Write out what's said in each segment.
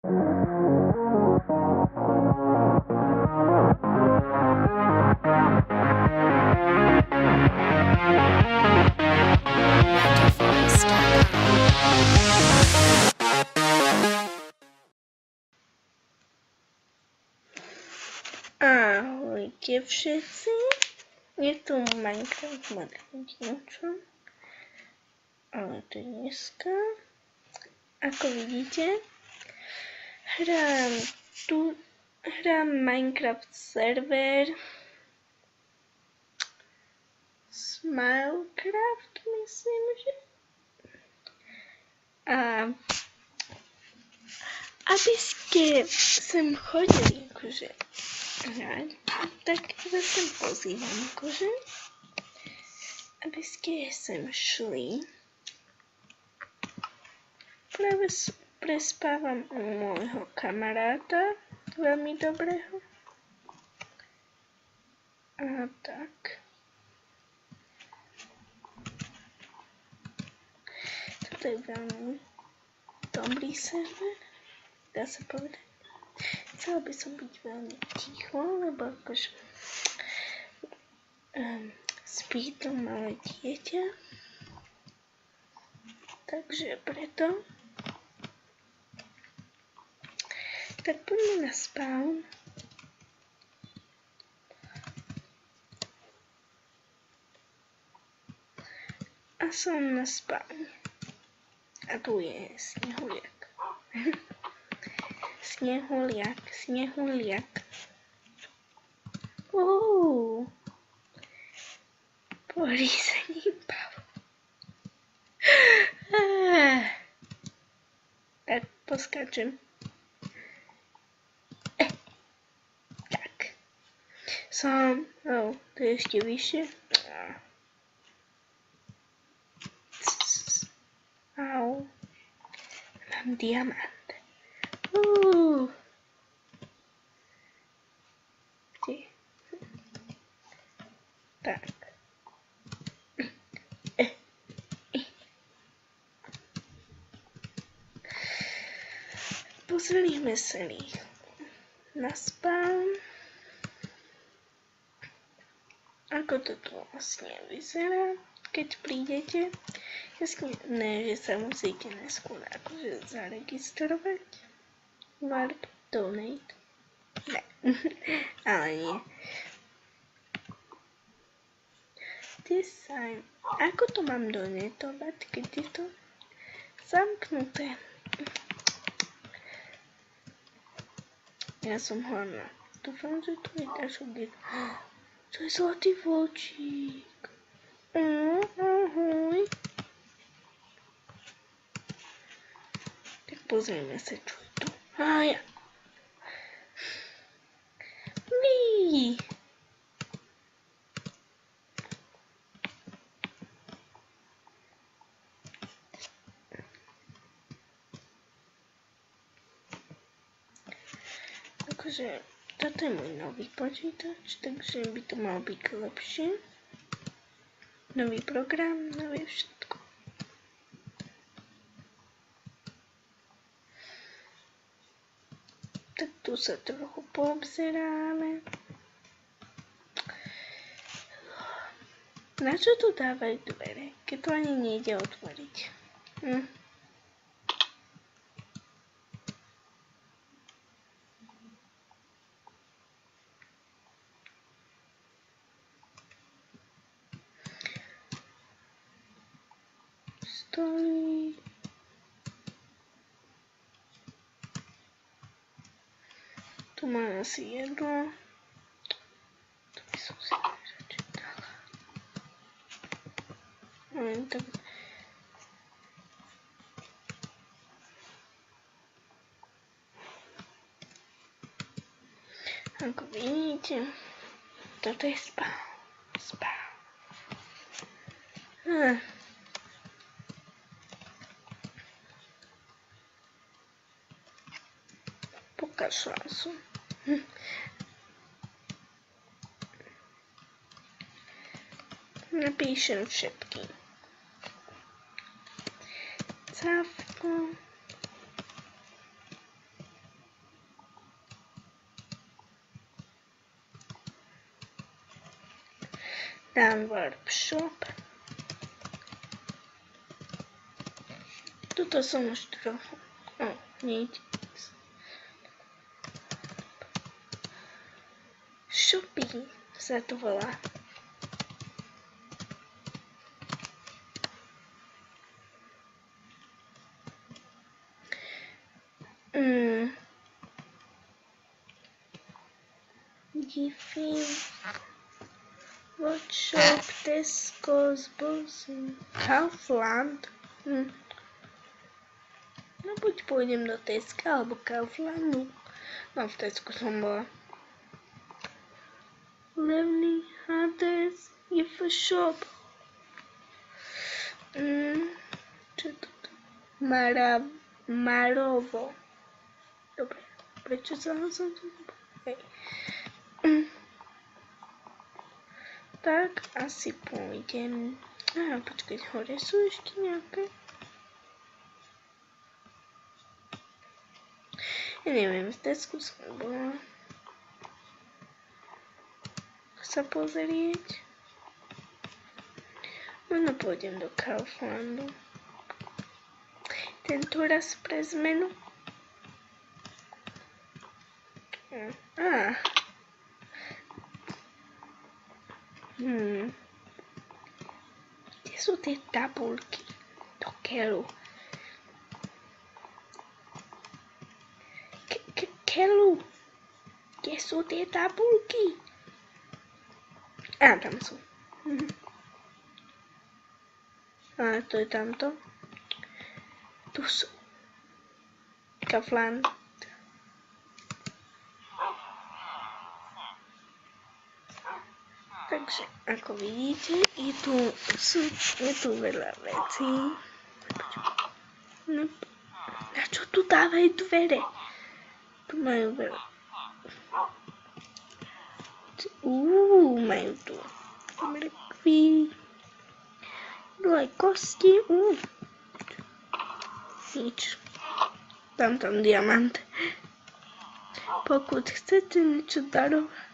Ahojte všetci, je tu Minecraft modrým dinočom, ale to je dneska. Ako vidíte, hrám Minecraft server Smilecraft, myslím, že. A aby ste sem chodili akože hrať, tak vás sem pozývam akože, aby ste sem šli. Práve prespávam u môjho kamaráta, veľmi dobrého. A tak. Toto je veľmi dobrý server, dá sa povedať. Chcela by som byť veľmi ticho, lebo akože spí to malé dieťa. Takže preto. Tak poďme na spawn. A som na spawn. A tu je snehuliak. Snehuliak. Porízený pav. Tak poskáčem. Tak. To je ešte vyššie. Au. Mám diamant. Kde? Tak. Pozreli sme sa na spawn. Ako to tu vlastne vyzerá, keď prídete. Jasne, ne, že sa musíte neskôr akože zaregistrovať. Warp, donate. Ne, ale nie. Design. Ako to mám donetovať, keď je to zamknuté? Ja som hlavná. Dúfam, že tu je dačo. To je zlatý vlčík. Ahoj. Tak pozrieme sa, čo je tu. Ja. Mí. Takže toto je môj nový počítač, takže by to malo byť lepšie. Nový program, nové všetko. Tak tu sa trochu poobzeráme. Na čo tu dávajú dvere, keď to ani nejde otvoriť? Stojí. Tu má asi jedlo. To by som si radšej dala. Tak. Ako vidíte, toto je spawn. Pokašľal som. Napíšem všetkým. Cavko. dám workshop. Tuto som už trochu, nejde. Shopping sa to volá. Gify, workshop, Tesco, Zbozy, Kaufland. No buď pôjdem do Teska alebo Kauflandu. No v Tesku som bola. Levný HDS, Gify shop. Čo to? Marovo. Dobre, prečo som to? Hej. Tak asi pôjdem. Počkať, hore sú ešte nejaké. Ja neviem, v Tesku som bola. Sa pozrieť. No pôjdem do Kauflandu. Tento raz pre zmenu. Kde sú tie tabulky? Do keľu. Keľu. Kde sú tie tabulky? Tam sú. To je tamto. Tu sú. Kaufland. Takže, ako vidíte, je tu veľa vecí. No, na čo tu dávajú dvere? Tu majú veľa. Majú tu mrkvy. Tu aj kosti. Nič. Tam diamant. Pokud chcete niečo darovať.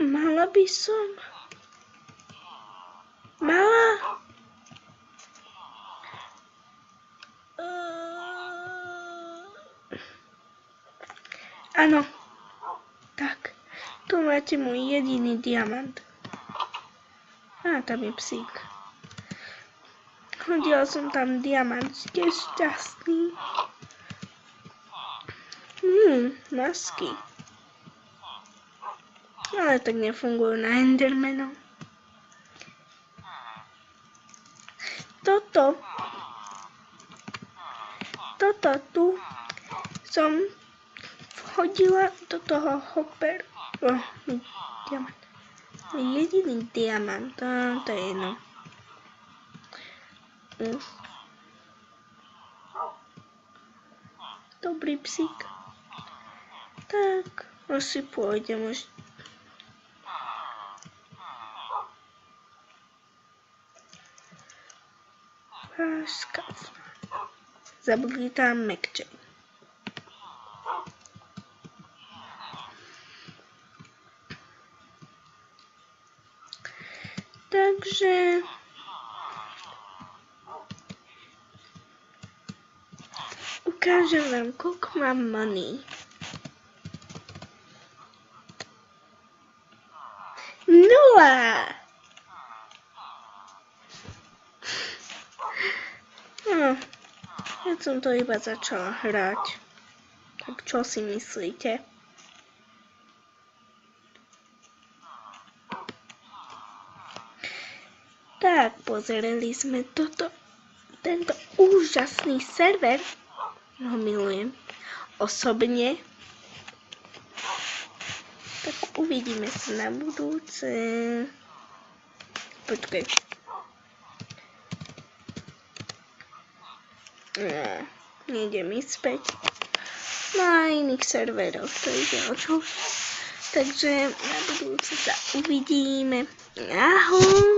Mala by som. Áno. Tak. Tu máte môj jediný diamant. Tam je psík. Hodila som tam diamant. Ste šťastný. Masky. Ale tak nefungujú na Endermanov. Toto tu som hodila do toho hopper. Diamant. Jediný diamant. To je jedno. Dobrý psík. Tak, asi pôjdem už. Zabudli tam mekčej. Takže ukážem vám, koľko mám money. 0. Ja som to iba začala hrať. Tak čo si myslíte? Tak, pozerali sme tento úžasný server. Ho milujem. Osobne. Tak uvidíme sa na budúce. Počkaj. Nejdem ísť späť. Na iných serveroch, to ide o čo. Takže na budúce sa uvidíme. Ahoj.